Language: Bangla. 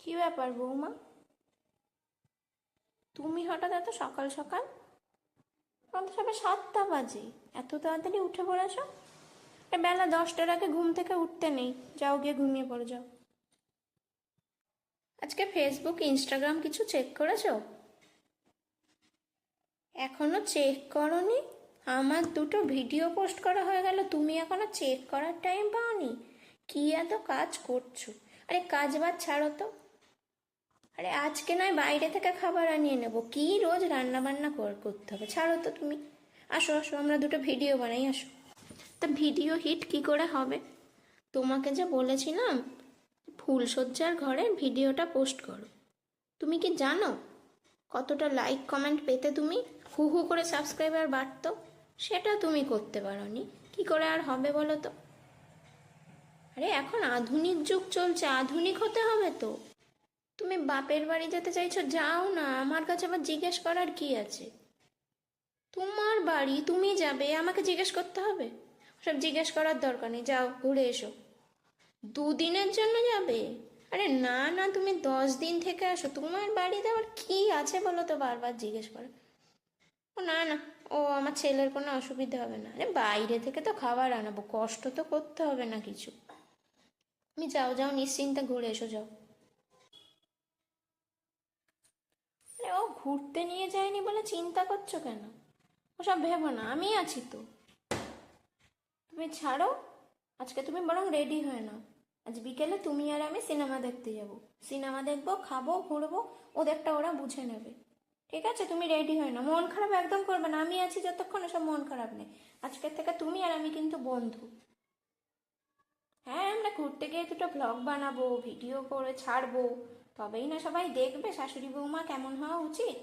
কি ব্যাপার বৌমা, তুমি হঠাৎ এত সকাল সকাল? এখন তো সবে 7টা বাজে, এত তাড়াতাড়ি উঠে পড়েছো? বেলা 10টার আগে ঘুম থেকে উঠতে নেই, যাও গিয়ে ঘুমিয়ে পড়ে যাও। আজকে ফেসবুক ইনস্টাগ্রাম কিছু চেক করেছো? এখনো চেক করনি? আমার দুটো ভিডিও পোস্ট করা হয়ে গেল, তুমি এখনো চেক করার টাইম পাওনি? কি এত কাজ করছো? আরে কাজ বাজ ছাড়ো তো। আরে আজকে নয় বাইরে থেকে খাবার আনিয়ে নেবো, কি রোজ রান্না বান্না করতে হবে? ছাড়ো তো তুমি। আসো আসো, আমরা দুটো ভিডিও বানাই, আসো। তা ভিডিও হিট কি করে হবে? তোমাকে যে বলেছিলাম ফুলসজ্জার ঘরে ভিডিওটা পোস্ট করো, তুমি কি জানো কতটা লাইক কমেন্ট পেতে তুমি? হু হু করে সাবস্ক্রাইবার বাড়তো, সেটা তুমি করতে পারোনি। কি করে আর হবে বলো তো? আরে এখন আধুনিক যুগ চলছে, আধুনিক হতে হবে তো। তুমি বাপের বাড়ি যেতে চাইছো, যাও না, আমার কাছে আবার জিজ্ঞেস করার কি আছে? তোমার বাড়ি, তুমি যাবে, আমাকে জিজ্ঞেস করতে হবে? সব জিজ্ঞেস করার দরকার নেই, যাও ঘুরে এসো। 2 দিনের জন্য যাবে? আরে না না, তুমি 10 দিন থেকে আসো, তোমার বাড়িতে আবার কি আছে বলো তো বারবার জিজ্ঞেস করে? ও না না, ও আমার ছেলের কোনো অসুবিধা হবে না। আরে বাইরে থেকে তো খাবার আনাবো, কষ্ট তো করতে হবে না কিছু। তুমি যাও যাও, নিশ্চিন্তে ঘুরে এসো, যাও। আরে ও ঘুরতে নিয়ে যায়নি বলে চিন্তা করছো কেন? ওসব ভেবো না, আমি আছি তো। তুমি ছাড়ো, আজকে তুমি বরং রেডি হয়ে নাও। আজ বিকেলে তুমি আর আমি সিনেমা দেখতে যাব। সিনেমা দেখবো, খাবো, ঘুরবো, ওদেরটা ওরা বুঝে নেবে। ঠিক আছে, তুমি রেডি হয়ে নাও, মন খারাপ একদম করবে না, আমি আছি যতক্ষণ, ওসব মন খারাপ নেই। আজকের থেকে তুমি আর আমি কিন্তু বন্ধু। হ্যাঁ, আমরা ঘুরতে গিয়ে দুটো ব্লগ বানাবো, ভিডিও করে ছাড়বো, তবেই না সবাই দেখবে শাশুড়ি বৌমা কেমন হওয়া উচিত।